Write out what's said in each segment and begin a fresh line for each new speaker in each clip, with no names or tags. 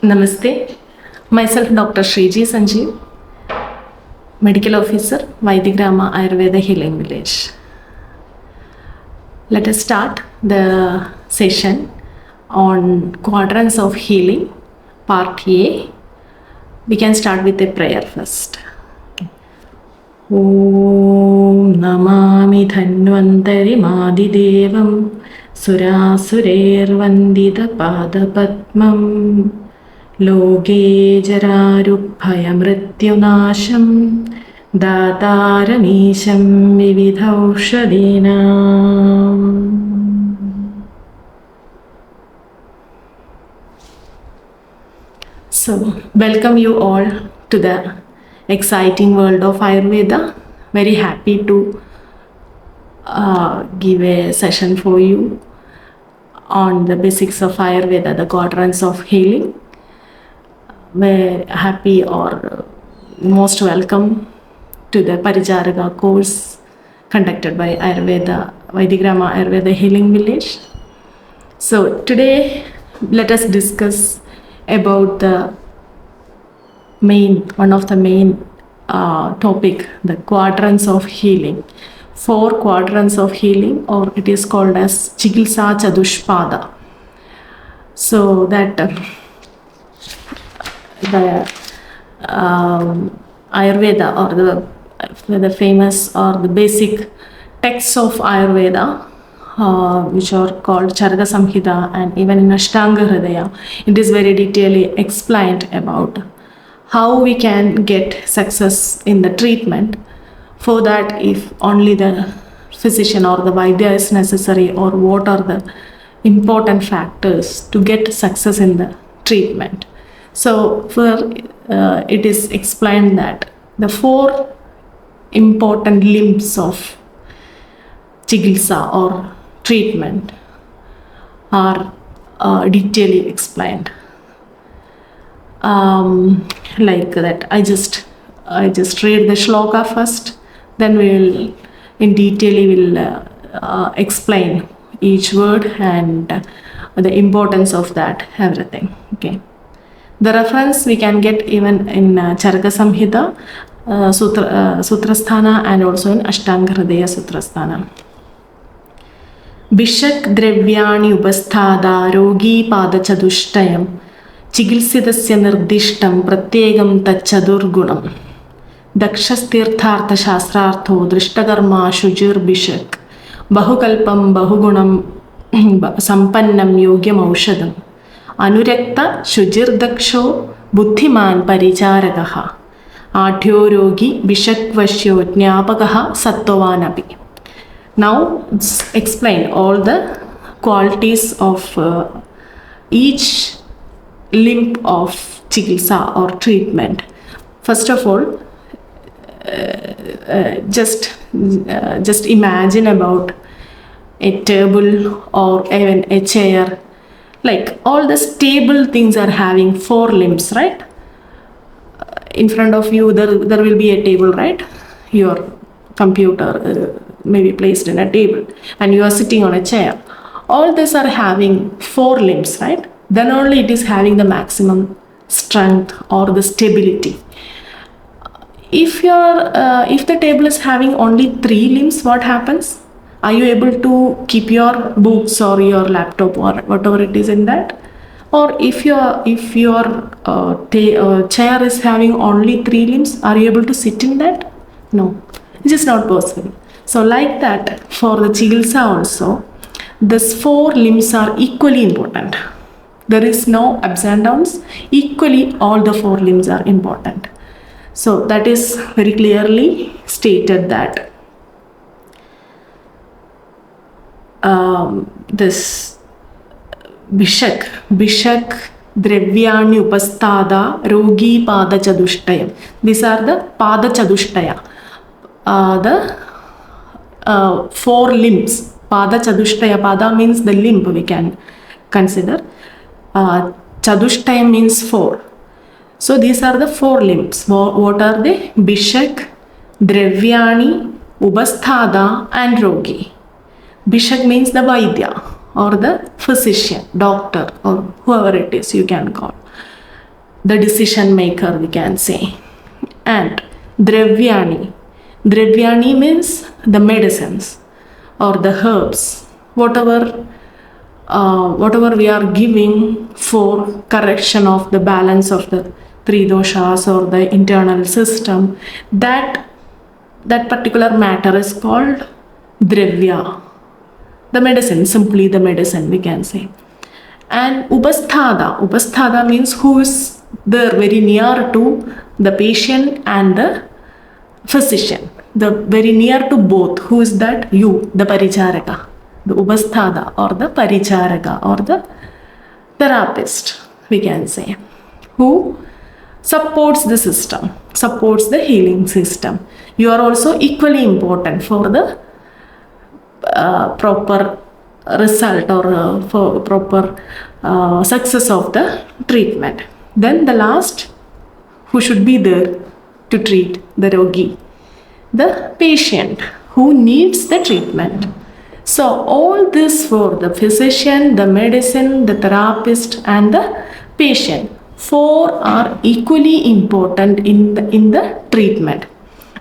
Namaste. Myself Dr. Shriji Sanjeev, Medical Officer, Vaidigrama Ayurveda Healing Village. Let us start the session on Quadrants of Healing, Part A. We can start with a prayer first. Om Namami Dhanvantari Madidevam Surasurer Padapatmam Loge Jararubhayamrityunasham Dataramisham Vividhaushadinam. So, welcome you all to the exciting world of Ayurveda. Very happy to give a session for you on the basics of Ayurveda, the quadrants of healing. Very happy or most welcome to the Parijaraka course conducted by Vaidigrama Ayurveda Healing Village. So today let us discuss about one of the main topic, the quadrants of healing. 4 quadrants of healing, or it is called as Chikitsa Chadushpada. So that the Ayurveda, or the famous or the basic texts of Ayurveda, which are called Charaka Samhita and even in Ashtanga Hridaya, it is very detailedly explained about how we can get success in the treatment. For that, if only the physician or the Vaidya is necessary, or what are the important factors to get success in the treatment. So it is explained that the 4 important limbs of Chikitsa or treatment are detailedly explained. Like that, I just read the shloka first, then we will in detail explain each word and the importance of that, everything. Okay. The reference we can get even in Charaka Samhita, Sutrasthana, and also in Ashtanga Hridaya Sutrasthana. Bishak Dravyani Upasthada Rogi Pada Chadushtayam Chikitsidasya Nirdishtam Pratyegam Tachadurgunam Dakshastirthartha Shastrartho Drishtakarma Shujir Bishak Bahukalpam Bahugunam Sampannam Yogyam Aushadam Anurakta Shujir Daksho Buddhiman Parijaragaha Adhyo Rogi Bishakvashyo Jnapagaha Sattvanapi. Now explain all the qualities of each limb of Chikitsa or treatment. First of all, just imagine about a table or even a chair. Like all the stable things are having 4 limbs, right? In front of you there will be a table, right? Your computer may be placed in a table and you are sitting on a chair. All these are having 4 limbs, right? Then only it is having the maximum strength or the stability. If the table is having only 3 limbs, what happens? Are you able to keep your books or your laptop or whatever it is in that? Or if your chair is having only 3 limbs, are you able to sit in that? No, it is not possible. So like that, for the Chikitsa also, these 4 limbs are equally important. There is no ups and downs. Equally, all the 4 limbs are important. So that is very clearly stated that this Bishak Dravyani Upasthada Rogi Pada Chadushtayam. These are the Pada Chadushtaya. The 4 limbs. Pada Chadushtaya. Pada means the limb we can consider. Chadushtayam means 4. So these are the 4 limbs. What are they? Bishak, Dravyani, Upasthada and Rogi. Bishak means the Vaidya or the physician, doctor, or whoever it is you can call. the decision maker, we can say. And Dravyani. Dravyani means the medicines or the herbs, whatever we are giving for correction of the balance of the three doshas or the internal system, that particular matter is called Dravya. The medicine, simply the medicine, we can say. And Upasthada means who is there very near to the patient and the physician, the very near to both. Who is that? You, the Paricharaka, the Upasthada or the Paricharaka or the therapist, we can say, who supports the system, supports the healing system. You are also equally important for the proper result or for proper success of the treatment. Then the last, who should be there to treat the rogi? The patient who needs the treatment. So all this for the physician, the medicine, the therapist and the patient. Four are equally important in the treatment.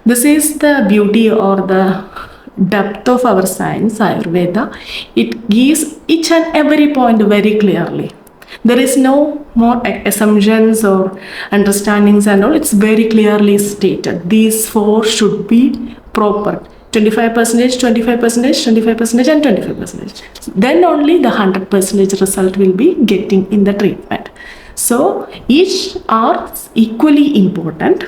This is the beauty or the depth of our science, Ayurveda. It gives each and every point very clearly. There is no more assumptions or understandings and all. It's very clearly stated. These four should be proper. 25%, 25%, 25% and 25%. Then only the 100% result will be getting in the treatment. So each are equally important.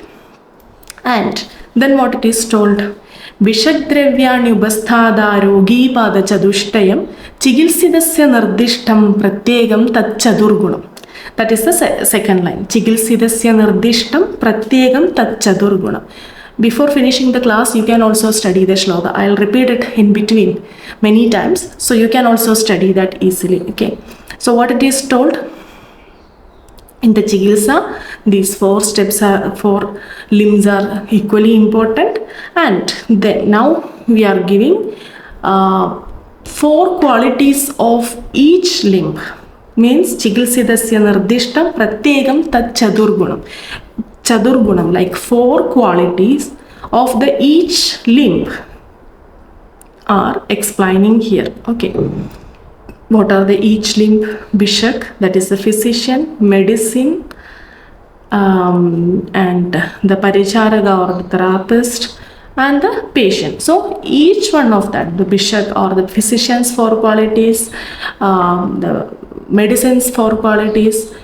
And then what it is told? Vishaddravyani upasthada rogi pada chadushayam chigilsidasya nirdishtam pratyegam tat chadurgunam. That is the second line. Chigilsidasya nirdishtam pratyegam tat chadurgunam. Before finishing the class, you can also study the shloka. I'll repeat it in between many times, so you can also study that easily. Okay. So what it is told? In the Chigilsa, these four limbs are equally important, and then now we are giving four qualities of each limb. Means Chigilsidasya nirdishtam pratyegam tat chadurgunam. Chadurgunam, like four qualities of the each limb are explaining here. Okay. What are the each limb? Bishak, that is the physician, medicine, and the Paricharaka or the therapist, and the patient. So each one of that, the Bishak or the physician's four qualities, the medicine's four qualities,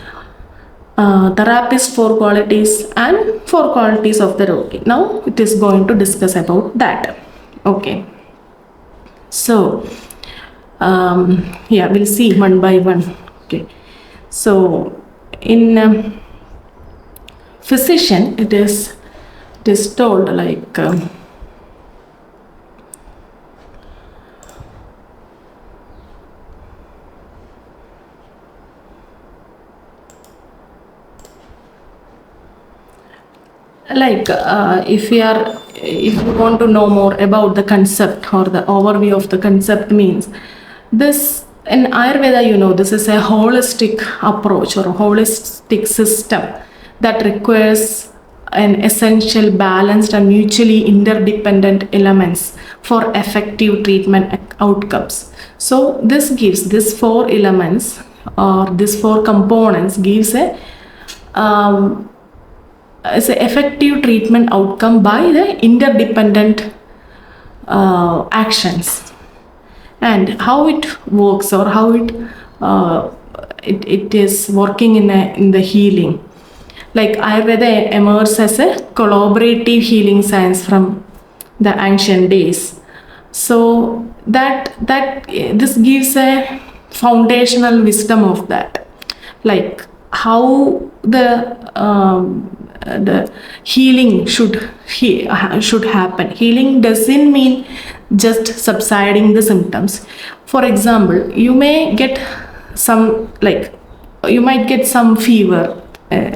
therapist four qualities, and four qualities of the rogi. Now it is going to discuss about that. Okay. So we'll see one by one. Okay. So in physician, it is told like if you want to know more about the concept or the overview of the concept, means this in Ayurveda, this is a holistic approach or a holistic system that requires an essential, balanced and mutually interdependent elements for effective treatment outcomes. So this gives these four elements or these four components gives as an effective treatment outcome by the interdependent actions. And how it works or how it is working in the healing. Like Ayurveda emerges as a collaborative healing science from the ancient days. So that this gives a foundational wisdom of that, like how the healing should happen. Healing doesn't mean just subsiding the symptoms. For example, you may get some fever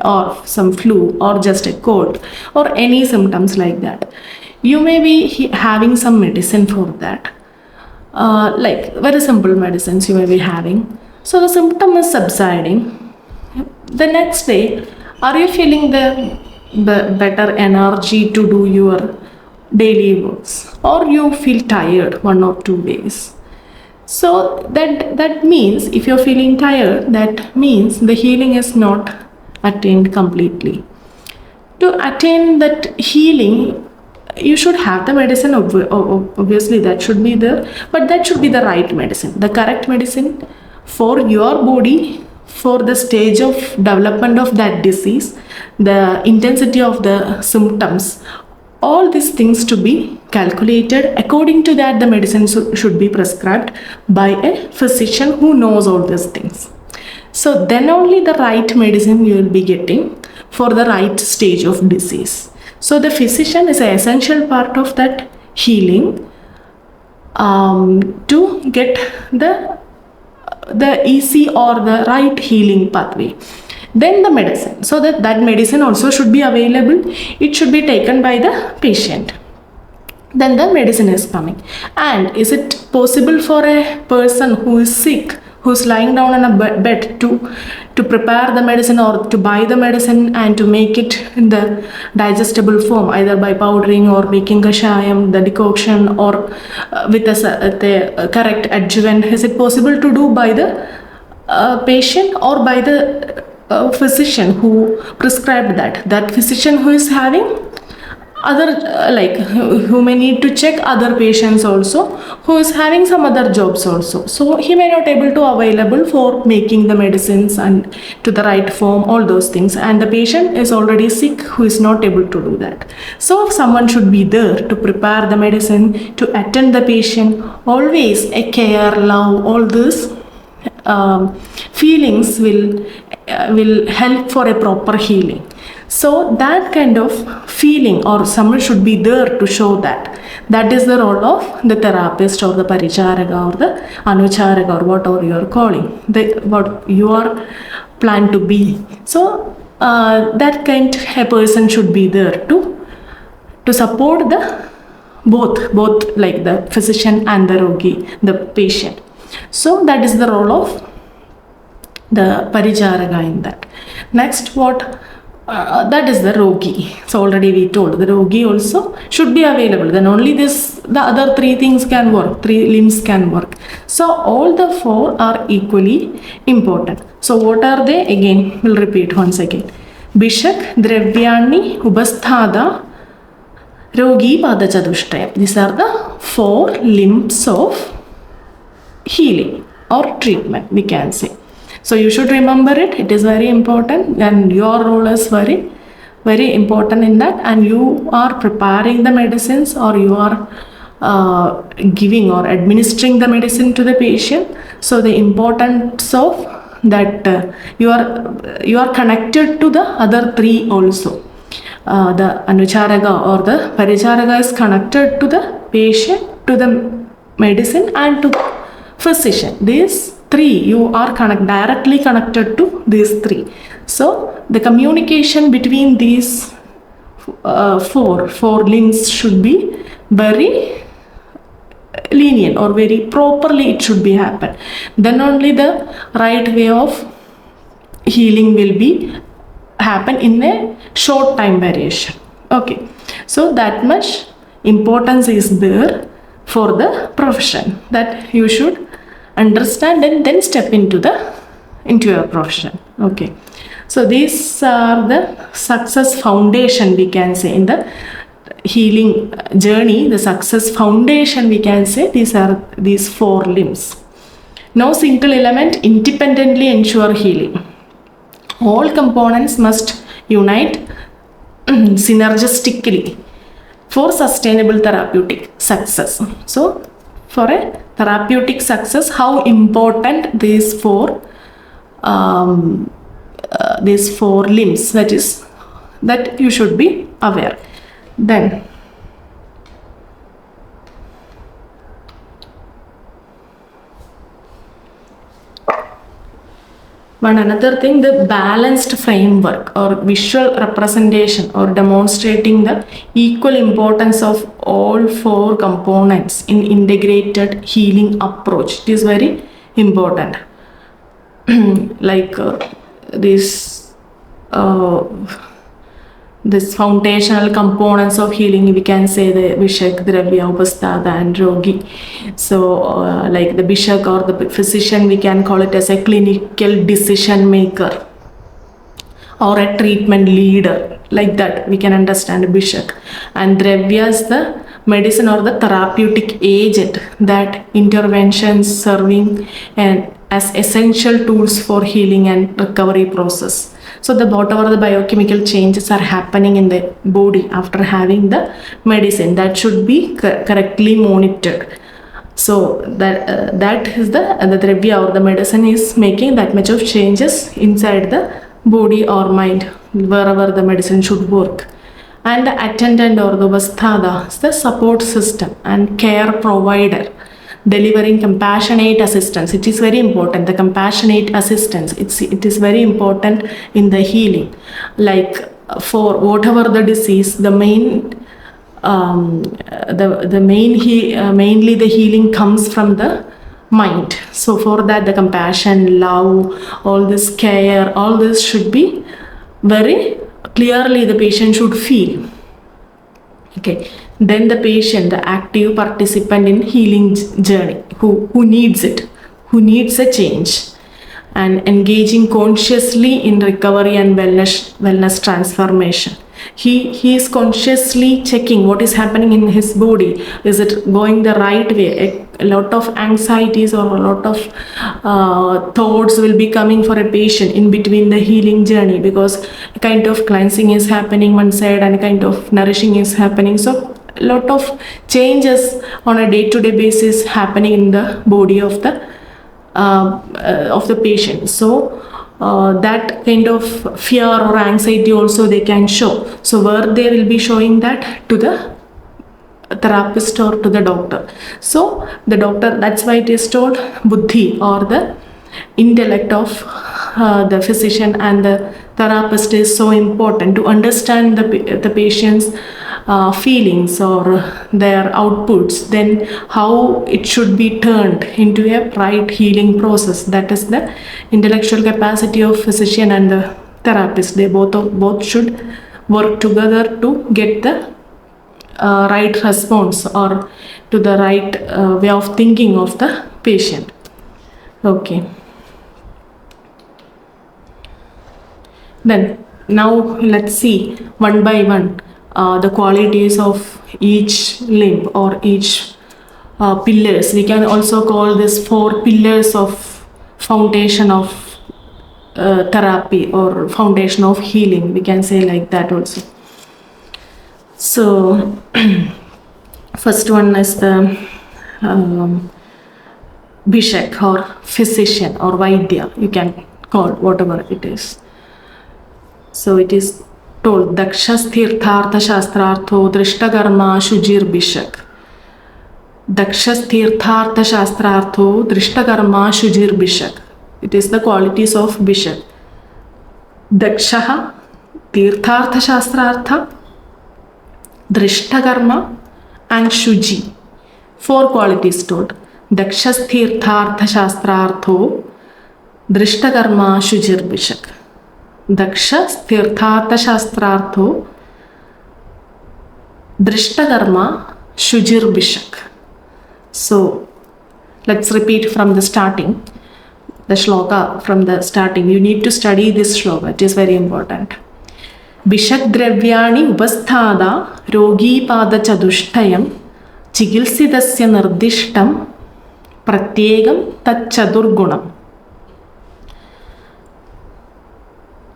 or some flu or just a cold or any symptoms like that. You may be having some medicine for that, like very simple medicines you may be having. So the symptom is subsiding. The next day, Are you feeling the better energy to do your daily works, or you feel tired 1 or 2 days? So that means if you're feeling tired, that means the healing is not attained completely. To attain that healing, you should have the medicine, obviously that should be there, but that should be the right medicine, the correct medicine for your body, for the stage of development of that disease, the intensity of the symptoms. All these things to be calculated. According to that, the medicine should be prescribed by a physician who knows all these things. So then only the right medicine you will be getting for the right stage of disease. So the physician is an essential part of that healing, to get the easy or the right healing pathway. Then the medicine, so that medicine also should be available. It should be taken by the patient. Then the medicine is coming. And is it possible for a person who is sick, who's lying down on a bed, to prepare the medicine or to buy the medicine and to make it in the digestible form, either by powdering or making kashayam, the decoction, or with the correct adjuvant? Is it possible to do by the patient or by the physician who prescribed that physician who is having other who may need to check other patients also, who is having some other jobs also, so he may not able to available for making the medicines and to the right form, all those things, and the patient is already sick who is not able to do that. So someone should be there to prepare the medicine, to attend the patient, always a care, love, all this feelings will help for a proper healing. So that kind of feeling, or someone should be there to show that is the role of the therapist or the paricharaka or the anucharaka or whatever you are calling, what you are planned to be. So that kind a person should be there to support the both like the physician and the rogi, the patient. So that is the role of the paricharaka in that. Next, what that is the rogi. So already we told the rogi also should be available. Then only the other three things can work. 3 limbs can work. So all the 4 are equally important. So what are they? Again, we'll repeat once again. Bishak, Dravyani, Ubasthada, Rogi, Padachadushtaya. These are the 4 limbs of healing or treatment, we can say. So you should remember it. It is very important, and your role is very, very important in that. And you are preparing the medicines, or you are giving or administering the medicine to the patient. So the importance of that you are connected to the other 3 also. The anucharaka or the paricharaka is connected to the patient, to the medicine, and to the physician. These 3 you are directly connected to these 3. So the communication between these four links should be very lenient or very properly. It should be happen. Then only the right way of healing will be happen in a short time variation. Okay, so that much importance is there for the profession, that you should understand and then step into your profession. Okay, so these are the success foundation, we can say, in the healing journey. The success foundation, we can say, these are these 4 limbs. No single element independently ensure healing. All components must unite synergistically for sustainable therapeutic success. So for a therapeutic success, how important these 4 limbs, that you should be aware. Then one another thing, the balanced framework or visual representation or demonstrating the equal importance of all 4 components in integrated healing approach. It is very important. Like this uh, this foundational components of healing, we can say the Bishak, Dravya, Upasthada and Rogi. So like the Bishak or the physician, we can call it as a clinical decision maker or a treatment leader, like that we can understand Bishak. And Dravya is the medicine or the therapeutic agent, that interventions serving and as essential tools for healing and recovery process. So the whatever the biochemical changes are happening in the body after having the medicine, that should be correctly monitored. So that is the Dravya or the medicine is making that much of changes inside the body or mind wherever the medicine should work. And the attendant or the Vasthada is the support system and care provider delivering compassionate assistance. It is very important, the compassionate assistance. It is very important in the healing. Like for whatever the disease, the main mainly the healing comes from the mind. So for that, the compassion, love, all this care, all this should be very clearly the patient should feel. Okay, then the patient, the active participant in healing journey, who needs it, who needs a change, and engaging consciously in recovery and wellness transformation. He is consciously checking what is happening in his body. Is it going the right way? A lot of anxieties or a lot of thoughts will be coming for a patient in between the healing journey, because a kind of cleansing is happening one side and a kind of nourishing is happening. So a lot of changes on a day-to-day basis happening in the body of the patient. So that kind of fear or anxiety also they can show. So where they will be showing that? To the therapist or to the doctor. So the doctor, that's why it is told buddhi or the intellect of the physician and the therapist is so important to understand the patient's feelings or their outputs, then how it should be turned into a right healing process. That is the intellectual capacity of physician and the therapist. They both should work together to get the right response or to the right way of thinking of the patient. Okay. Then now let's see one by one the qualities of each limb or each pillars. We can also call this 4 pillars of foundation of therapy or foundation of healing. We can say like that also. So first one is the Bishak or physician or Vaidya, you can call whatever it is. So it is told Dakshas Tirthartha Shastrartho Drishtakarma Shujir Bishak. Dakshas Tirthartha Shastrartho Drishtakarma Shujir Bishak. It is the qualities of Bishak. Dakshaha Tirthartha Shastrartha Drishtakarma and Shuji. 4 qualities told. Dakshas Tirthartha Shastrartho Drishtakarma Shujir Bishak. Daksha Tirthartha Shastrartho Drishtakarma Shujir Bishak. So let's repeat from the starting. The shloka from the starting. You need to study this shloka. It is very important. Bishak Dravyani Upasthada Rogi Pada Chadushthayam Chigilsidasya Nirdishtam Pratyegam Tat Chadurgunam.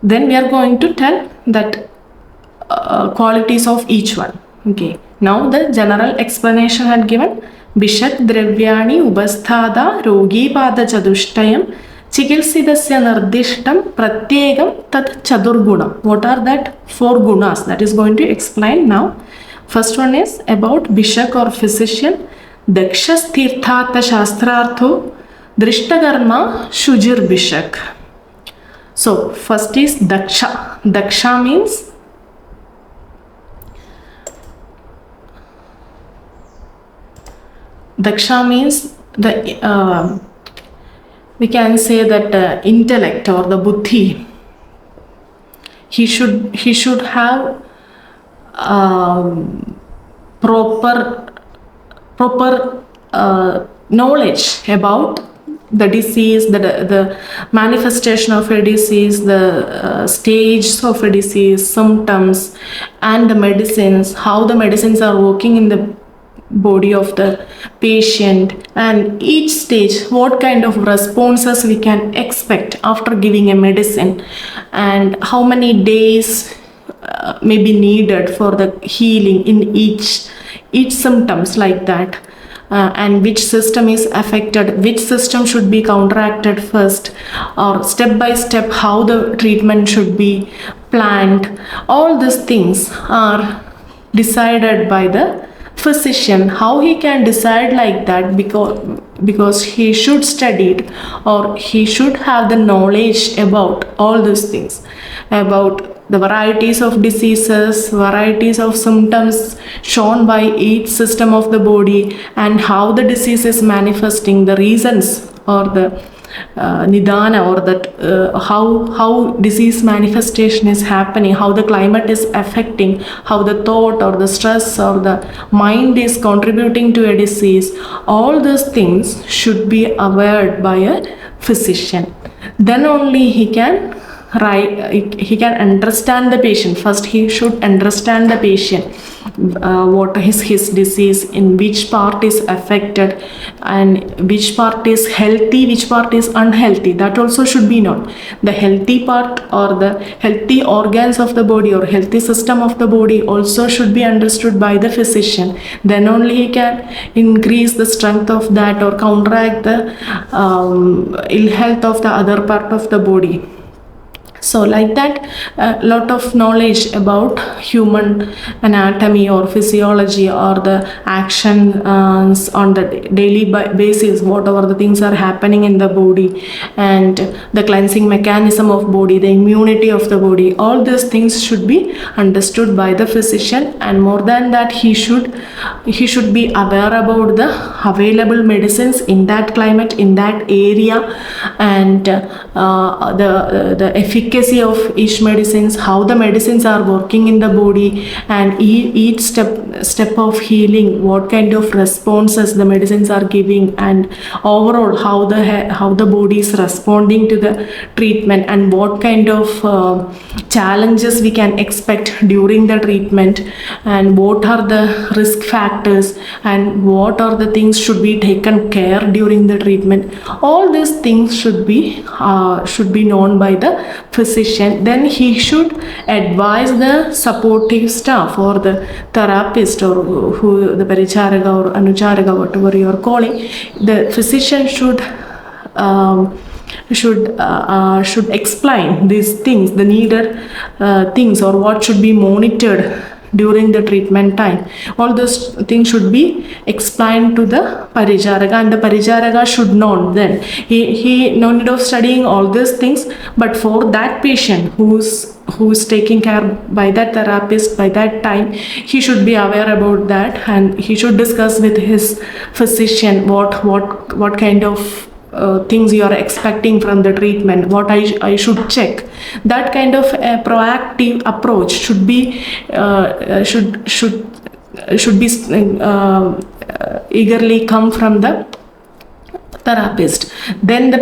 Then we are going to tell that qualities of each one. Okay. Now the general explanation had given Bishak Dravyani Upasthada Rogi Pada Chadushtayam Chikilsidasya Nirdishtam Pratyegam Tat Chadurgunam. What are that 4 gunas? That is going to explain now. First one is about Bishak or physician. Dakshas Tirthartha Shastrartho Drishtakarma Shujir Bishak. So first is Daksha. Daksha means the we can say that intellect or the buddhi. he should have proper knowledge about the disease, the manifestation of a disease, the stages of a disease, symptoms, and the medicines, how the medicines are working in the body of the patient, and each stage what kind of responses we can expect after giving a medicine, and how many days may be needed for the healing in each symptoms, like that. And which system is affected, which system should be counteracted first, or step by step how the treatment should be planned. All these things are decided by the physician. How he can decide like that? Because he should study it, or he should have the knowledge about all these things, about the varieties of diseases, varieties of symptoms shown by each system of the body, and how the disease is manifesting, the reasons, or the nidana, or that how disease manifestation is happening, how the climate is affecting, how the thought or the stress or the mind is contributing to a disease. All those things should be aware by a physician. Then only he can understand the patient. First he should understand the patient, what is his disease, in which part is affected, and which part is healthy, which part is unhealthy. That also should be known. The healthy part, or the healthy organs of the body, or healthy system of the body also should be understood by the physician. Then only he can increase the strength of that, or counteract the ill health of the other part of the body. So like that, a lot of knowledge about human anatomy or physiology, or the actions on the daily basis, whatever the things are happening in the body, and the cleansing mechanism of body, the immunity of the body, all these things should be understood by the physician. And more than that, he should be aware about the available medicines in that climate, in that area, and the efficacy of each medicines, how the medicines are working in the body, and each step of healing, what kind of responses the medicines are giving, and overall how the body is responding to the treatment, and what kind of challenges we can expect during the treatment, and what are the risk factors, and what are the things should be taken care during the treatment. All these things should be known by the physician. Then he should advise the supportive staff, or the therapist, or who the paricharaka or anucharaka, whatever you are calling. The physician should explain these things, the needed things, or what should be monitored during the treatment time. All those things should be explained to the paricharaka, and the paricharaka should know. Then he no need of studying all these things, but for that patient who's taking care by that therapist by that time, he should be aware about that, and he should discuss with his physician what kind of things you are expecting from the treatment, what I should check. That kind of a proactive approach should be eagerly come from the therapist. Then the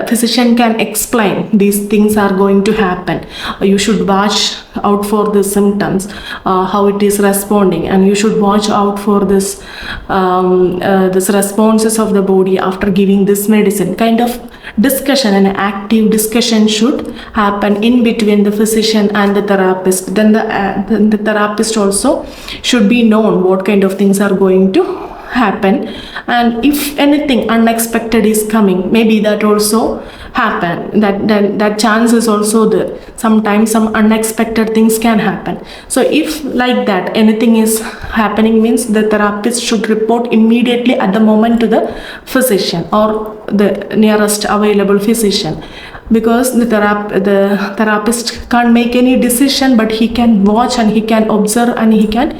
physician can explain these things are going to happen. You should watch out for the symptoms, how it is responding, and you should watch out for this responses of the body after giving this medicine. Kind of discussion, and active discussion should happen in between the physician and the therapist. Then the therapist also should be known what kind of things are going to happen, and if anything unexpected is coming, maybe that also happen, that chance is also there. Sometimes some unexpected things can happen. So if like that anything is happening, means the therapist should report immediately at the moment to the physician, or the nearest available physician, because the therapist can't make any decision, but he can watch, and he can observe, and he can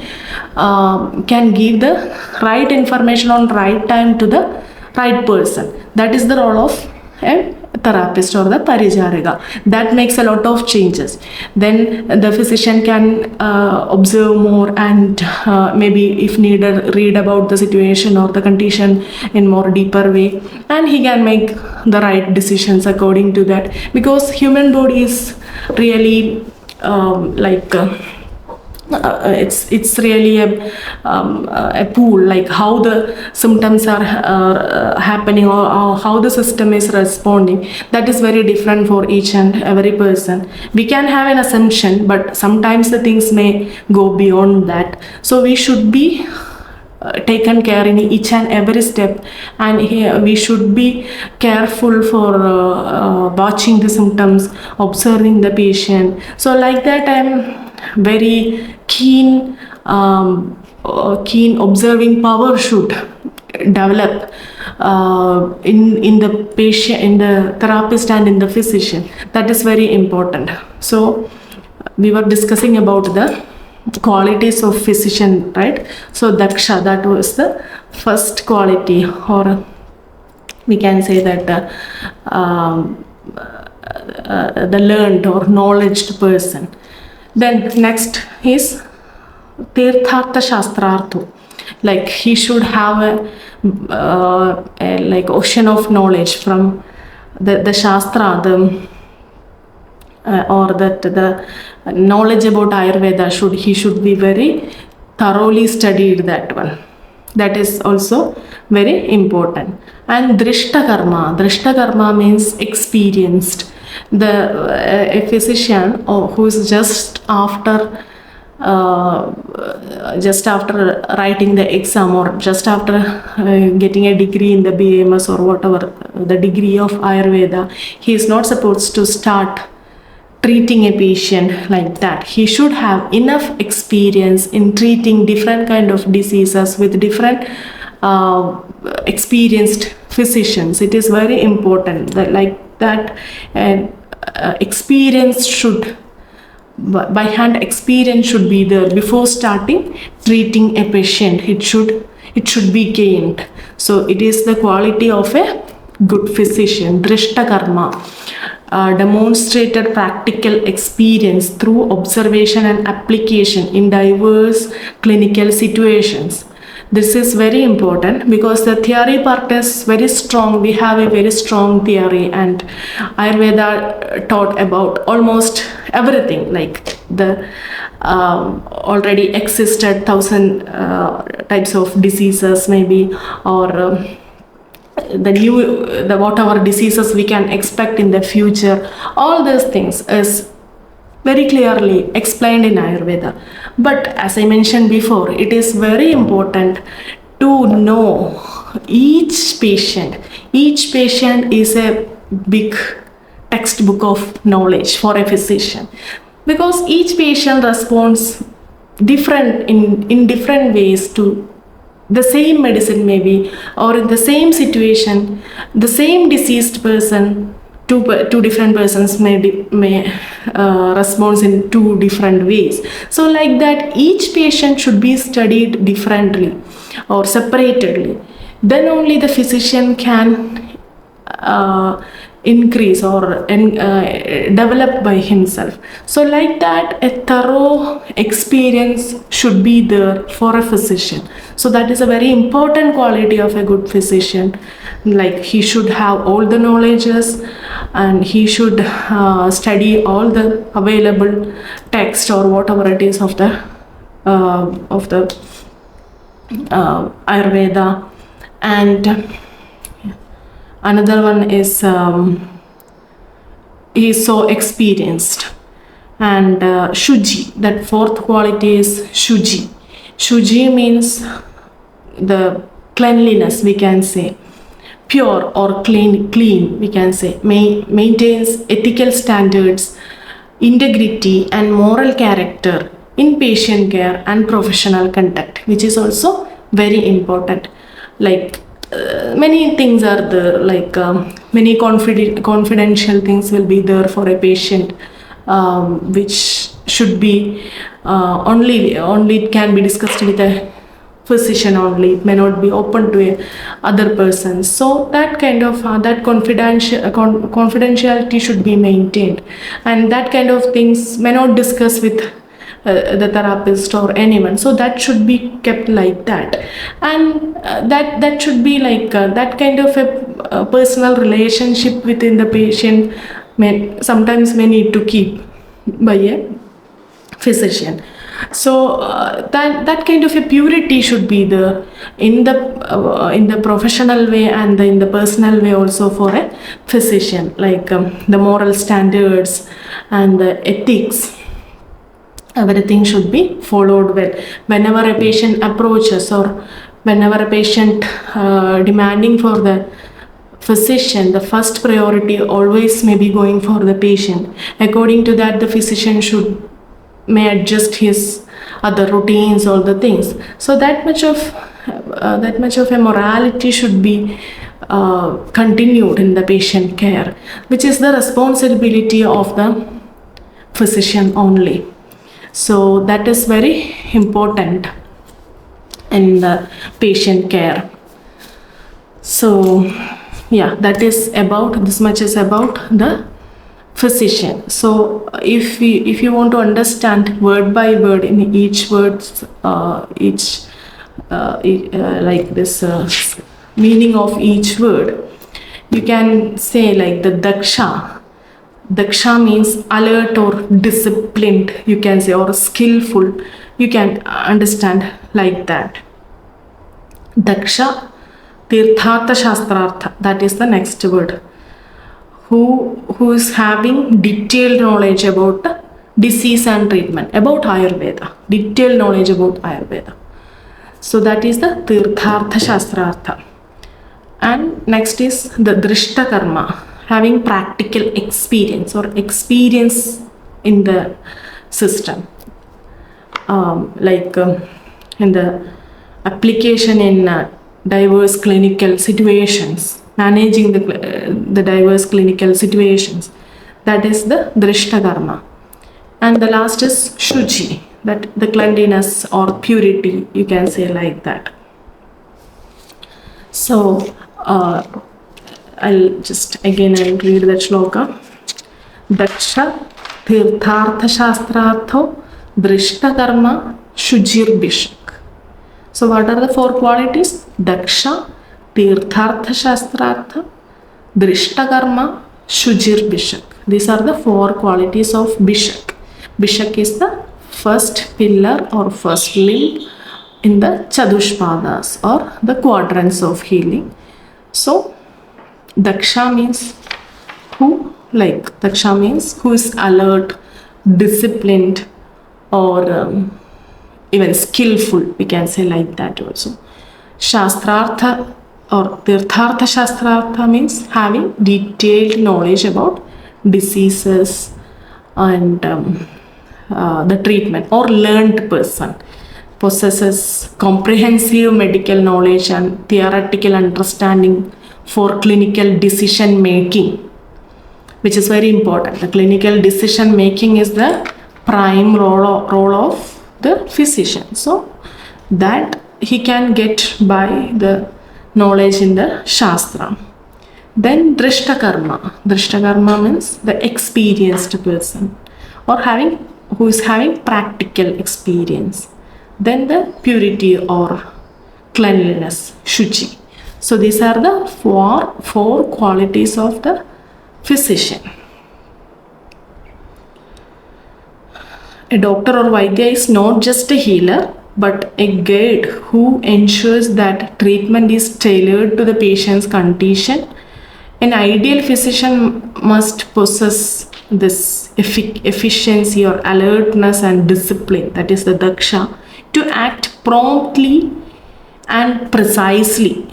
give the right information on right time to the right person. That is the role of a therapist or the parijarika. That makes a lot of changes. Then the physician can observe more and maybe if needed read about the situation or the condition in more deeper way, and he can make the right decisions according to that, because human body is really it's really a pool, like how the symptoms are happening, or how the system is responding. That is very different for each and every person. We can have an assumption, but sometimes the things may go beyond that. So we should be taken care in each and every step, and here we should be careful for watching the symptoms, observing the patient. So like that, I'm very keen observing power should develop in the patient, in the therapist and in the physician. That is very important. So we were discussing about the qualities of physician, right? So daksha, that was the first quality, or we can say that the learned or knowledge person. Then next is tirthartha shastrartha, like he should have a like ocean of knowledge from the shastra, or that the knowledge about Ayurveda should be very thoroughly studied, that one. That is also very important. And drishta karma means experienced. A physician who is just after writing the exam, or just after getting a degree in the BAMS or whatever the degree of Ayurveda, he is not supposed to start treating a patient like that. He should have enough experience in treating different kind of diseases with different experienced physicians. It is very important that like that experience should, by hand experience should be there before starting treating a patient. It should be gained. So it is the quality of a good physician. Drishta karma, demonstrated practical experience through observation and application in diverse clinical situations. This is very important because the theory part is very strong. We have a very strong theory, and Ayurveda taught about almost everything, like the already existed 1,000 types of diseases maybe, or the whatever diseases we can expect in the future. All these things is very clearly explained in Ayurveda. But as I mentioned before, it is very important to know each patient. Each patient is a big textbook of knowledge for a physician, because each patient responds different in different ways to the same medicine maybe, or in the same situation, the same diseased person, two different persons may respond in two different ways. So like that, each patient should be studied differently or separately. Then only the physician can increase or develop by himself. So like that, a thorough experience should be there for a physician. So that is a very important quality of a good physician. Like he should have all the knowledges, and he should study all the available text or whatever it is of the Ayurveda. And another one is he is so experienced. And Shuji, that fourth quality is Shuji. Shuji means the cleanliness, we can say. Pure or clean, we can say. Maintains ethical standards, integrity and moral character in patient care and professional conduct, which is also very important. Like many things are there, like many confidential things will be there for a patient, which should be only it can be discussed with a physician only. It may not be open to other persons. So that kind of that confidentiality should be maintained, and that kind of things may not discuss with the therapist or anyone. So that should be kept like that, and that should be like that kind of a personal relationship within the patient sometimes may need to keep by a physician. So that kind of a purity should be there in the professional way and in the personal way also for a physician, like the moral standards and the ethics, everything should be followed well. Whenever a patient approaches, or whenever a patient demanding for the physician, the first priority always may be going for the patient. According to that, the physician may adjust his other routines, all the things. So that much of a morality should be continued in the patient care, which is the responsibility of the physician only. So that is very important in the patient care. So yeah, that is about, this much is about the physician. So if you want to understand word by word in each words, like this meaning of each word, you can say like the daksha. Daksha means alert or disciplined, you can say, or skillful. You can understand like that. Daksha Tirthartha Shastrartha, that is the next word. Who is having detailed knowledge about disease and treatment, about Ayurveda, detailed knowledge about Ayurveda. So that is the Tirthartha Shastrartha. And next is the Drishta Karma, having practical experience or experience in the system, like in the application in diverse clinical situations, managing the diverse clinical situations. That is the Drishta Karma. And the last is Shuchi, that the cleanliness or purity, you can say like that. So I'll read that shloka. Daksha Tirthartha Shastrartho Drishta Karma Shujir Bishak. So what are the four qualities? Daksha, Tirthartha Shastrartha, Drishta Karma, Shujir Bishak. These are the four qualities of Bishak. Bishak is the first pillar or first limb in the Chadushpadas or the quadrants of healing. So Daksha means who? Like Daksha means who is alert, disciplined, or even skillful, we can say like that also. Shastrartha or Tirthartha Shastrartha means having detailed knowledge about diseases and the treatment, or learned person, possesses comprehensive medical knowledge and theoretical understanding for clinical decision making, which is very important. The clinical decision making is the prime role of the physician. So that he can get by the knowledge in the Shastra. Then Drishta Karma. Drishta Karma means the experienced person, or who is having practical experience. Then the purity or cleanliness, Shuchi. So these are the four qualities of the physician. A doctor or Vaidya is not just a healer, but a guide who ensures that treatment is tailored to the patient's condition. An ideal physician must possess this efficiency or alertness and discipline, that is the Daksha, to act promptly and precisely.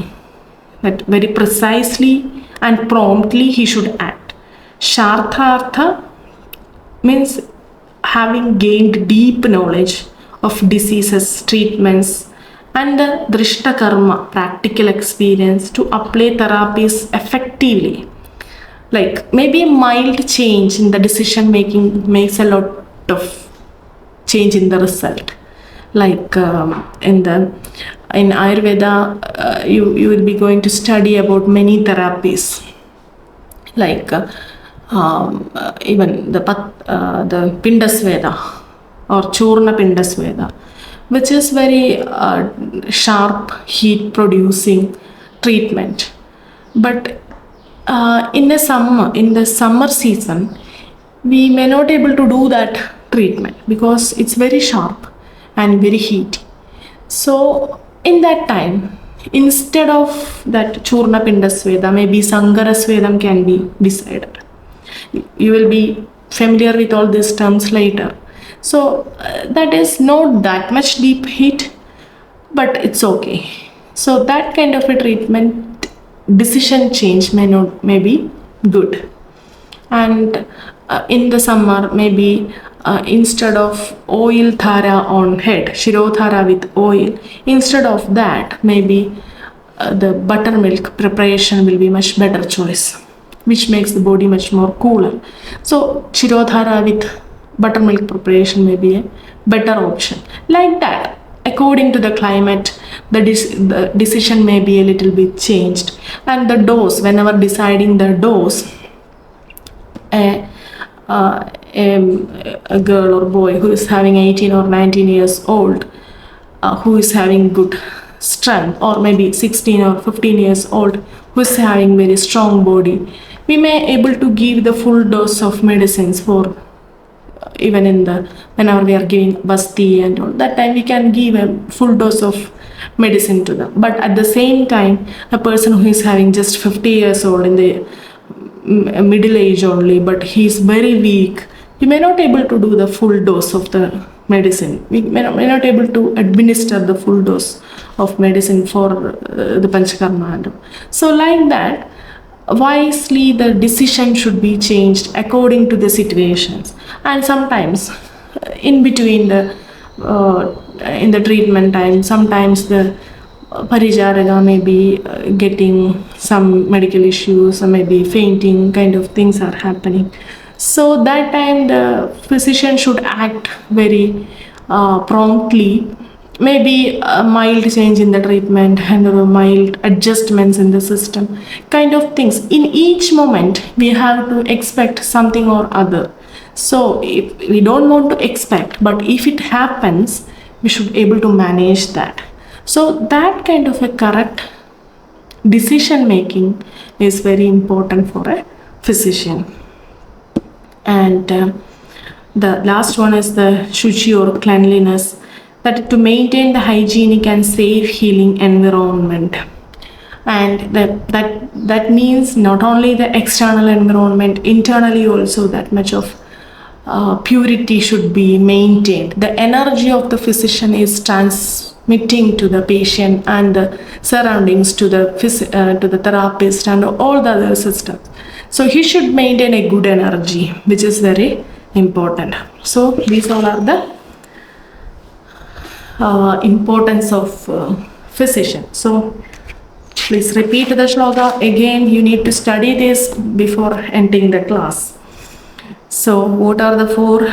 That very precisely and promptly he should act. Sharthartha means having gained deep knowledge of diseases, treatments, and the Drishta Karma, practical experience to apply therapies effectively. Like maybe a mild change in the decision making makes a lot of change in the result. Like in the in Ayurveda, you will be going to study about many therapies, like even the Pindasveda or Churna Pindasveda, which is very sharp heat producing treatment. But in the summer season, we may not able to do that treatment because it's very sharp and very heaty. So in that time, instead of that Churna Pindasveda, maybe Sangara Svedam can be decided. You will be familiar with all these terms later. So that is not that much deep heat, but it's okay. So that kind of a treatment decision change may be good. And in the summer, maybe instead of oil thara on head, shirodhara with oil, instead of that, maybe the buttermilk preparation will be much better choice, which makes the body much more cooler. So shirodhara with buttermilk preparation may be a better option. Like that, according to the climate, the decision may be a little bit changed. And the dose, whenever deciding the dose, a girl or boy who is having 18 or 19 years old, who is having good strength, or maybe 16 or 15 years old who is having very strong body, we may able to give the full dose of medicines for even in the whenever we are giving basti and all that time, we can give a full dose of medicine to them. But at the same time, a person who is having just 50 years old in the middle age only, but he is very weak, we may not able to do the full dose of the medicine. We may not able to administer the full dose of medicine for the panchakarma. So like that, wisely the decision should be changed according to the situations. And sometimes in between the in the treatment time, sometimes the Parijaraka may be getting some medical issues, or maybe fainting kind of things are happening. So that time the physician should act very promptly. Maybe a mild change in the treatment and mild adjustments in the system, kind of things. In each moment, we have to expect something or other. So if we don't want to expect, but if it happens, we should able to manage that. So that kind of a correct decision making is very important for a physician. And the last one is the shuchi or cleanliness, that to maintain the hygienic and safe healing environment. And that means not only the external environment, internally also that much of purity should be maintained. The energy of the physician is transmitting to the patient and the surroundings to the therapist and all the other systems. So he should maintain a good energy, which is very important. So these all are the importance of physician. So please repeat the shloka again. You need to study this before entering the class. So what are the four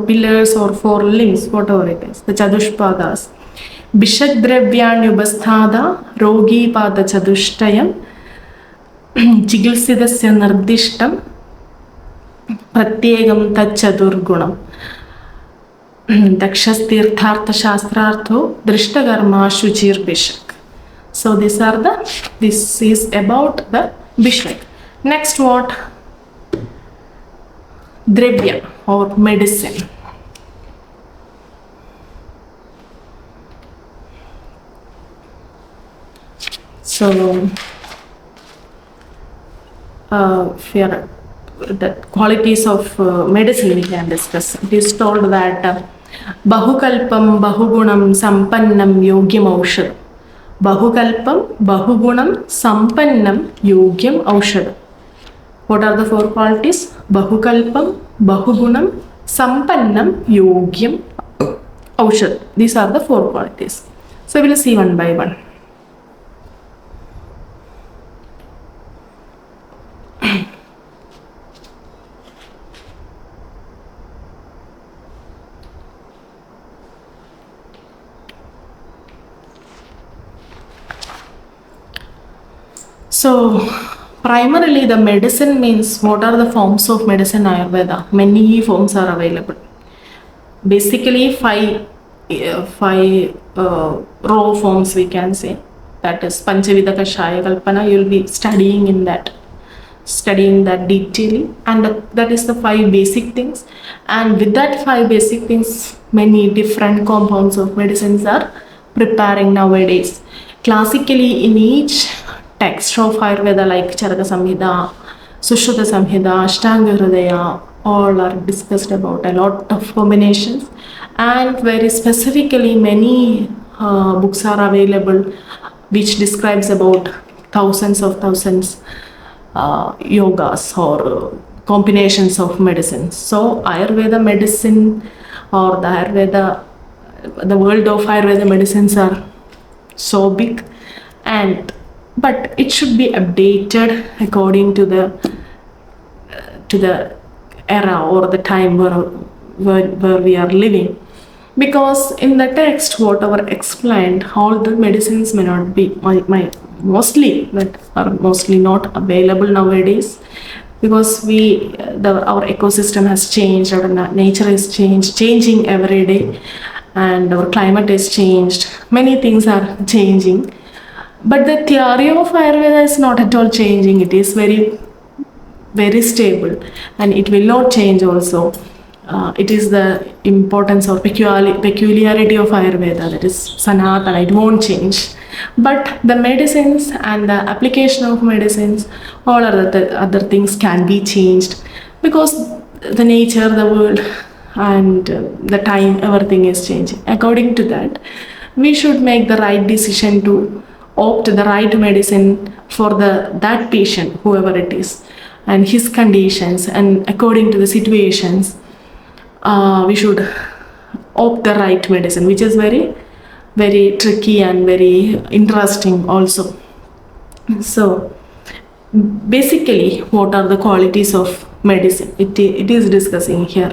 pillars or four limbs, whatever it is, the chadushpadas? Bishaddravyanyubasthada rogi pada chadushtayam chigilsidasya nirdishtam pratyegam tachadurgunam dakshastirthartha shastrartho drishtakarma shuchir bishak. So this is about the bishak. Next, what? Dravya or medicine. So here the qualities of medicine we can discuss. It is told that bahukalpam bahugunam sampannam yogyam aushadam. Bahukalpam bahugunam sampannam yogyam aushadam. What are the four qualities? Bahukalpam bahugunam sampannam yogyam aushadam. These are the four qualities. So we will see one by one. So primarily the medicine means what are the forms of medicine Ayurveda? Many forms are available. Basically five raw forms we can say. That is Panchavida Kashaya Kalpana. You'll be studying that detailing, and that is the five basic things. And with that five basic things, many different compounds of medicines are preparing nowadays. Classically, in each text of Ayurveda like Charaka Samhita, Sushruta Samhita, Ashtanga Hridaya, all are discussed about a lot of combinations, and very specifically many books are available which describes about thousands yogas or combinations of medicines. So Ayurveda medicine or the world of Ayurveda medicines are so big, and but it should be updated according to the era or the time where we are living. Because in the text, whatever explained, all the medicines may not be mostly not available nowadays, because our ecosystem has changed, our nature is changing every day, and our climate is changed. Many things are changing, but the theory of Ayurveda is not at all changing. It is very very stable, and it will not change also. It is the importance or peculiarity of Ayurveda, that is Sanatana. It won't change. But the medicines and the application of medicines, all other things can be changed, because the nature, the world, and the time, everything is changing. According to that, we should make the right decision to opt the right medicine for that patient, whoever it is, and his conditions, and according to the situations, we should opt the right medicine, which is very very tricky and very interesting also. So basically, what are the qualities of medicine? It is discussing here.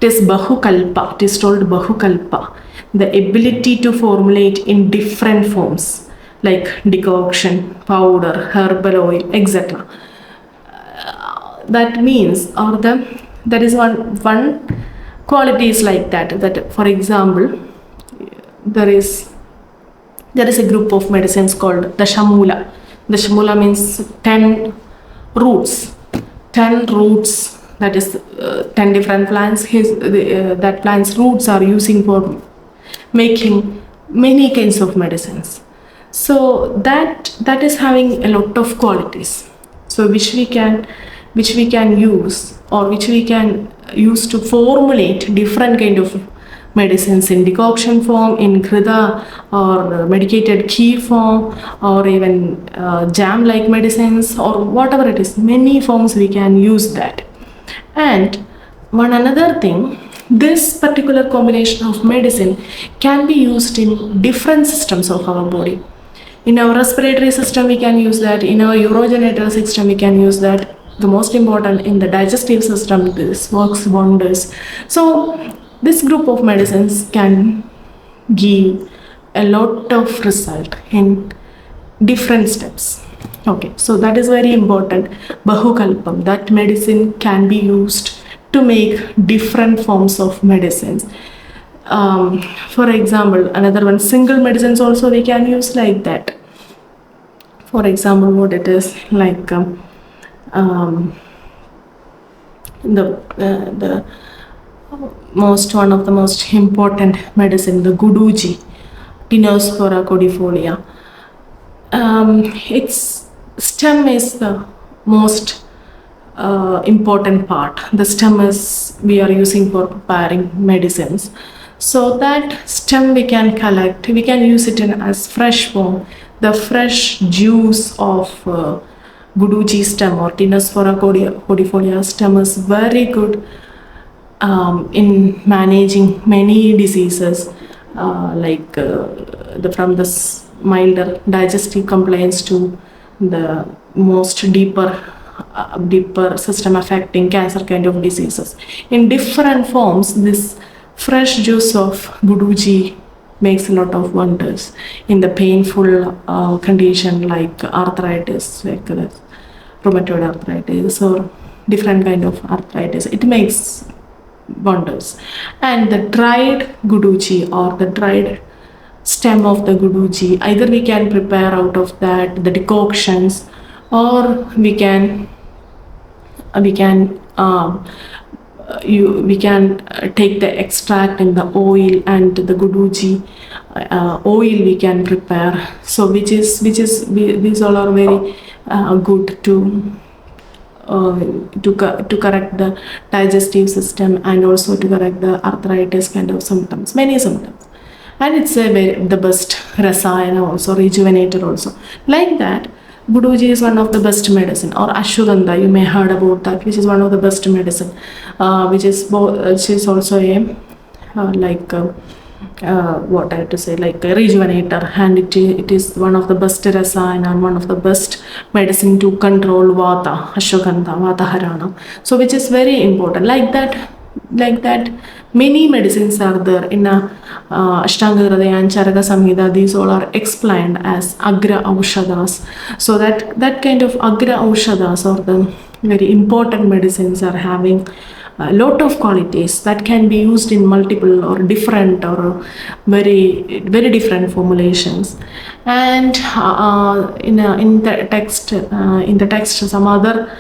It is Bahukalpa. It is told Bahukalpa, the ability to formulate in different forms like decoction, powder, herbal oil, etc. That means, or there is one quality is like that for example, there is a group of medicines called the Shamula. The Shamula means 10 roots. That is 10 different plants. That plant's roots are using for making many kinds of medicines. So that is having a lot of qualities, so which we can use, or which we can use to formulate different kind of medicines in decoction form, in Krida or medicated kheer form, or even jam like medicines, or whatever it is. Many forms we can use that. And one another thing, this particular combination of medicine can be used in different systems of our body. In our respiratory system we can use that, in our urogenital system we can use that, the most important in the digestive system. This works wonders. So this group of medicines can give a lot of result in different steps. Okay, so that is very important. Bahukalpam, that medicine can be used to make different forms of medicines. For example, another one, single medicines also we can use like that. For example, what it is like, the one of the most important medicine, the Guduji, Dinospora codifolia. Its stem is the most important part. The stem is we are using for preparing medicines. So that stem we can collect, we can use it as fresh form. The fresh juice of Guduji stem or Dinospora codifolia stem is very good in managing many diseases, from the milder digestive complaints to the most deeper system affecting cancer kind of diseases. In different forms, this fresh juice of Guduji makes a lot of wonders in the painful condition like arthritis, like this, rheumatoid arthritis or different kind of arthritis. It makes wonders. And the dried guduchi or the dried stem of the guduchi, either we can prepare out of that the decoctions, or we can take the extract in the oil, and the guduchi oil we can prepare. So these all are very good to correct the digestive system, and also to correct the arthritis kind of symptoms, many symptoms. And it's the best rasayana also, rejuvenator also. Like that, Guduji is one of the best medicine, or Ashwagandha, you may heard about that, which is one of the best medicine, which is also a what I have to say, like a rejuvenator, and it is one of the best rasayana and one of the best medicine to control vata, ashwagandha, vata harana. So which is very important. Like that, many medicines are there in Ashtanga Hridaya and Charaka Samhita. These all are explained as Agra Aushadas. So that kind of Agra Aushadas, or the very important medicines, are having a lot of qualities that can be used in multiple or different or very very different formulations. And in the text some other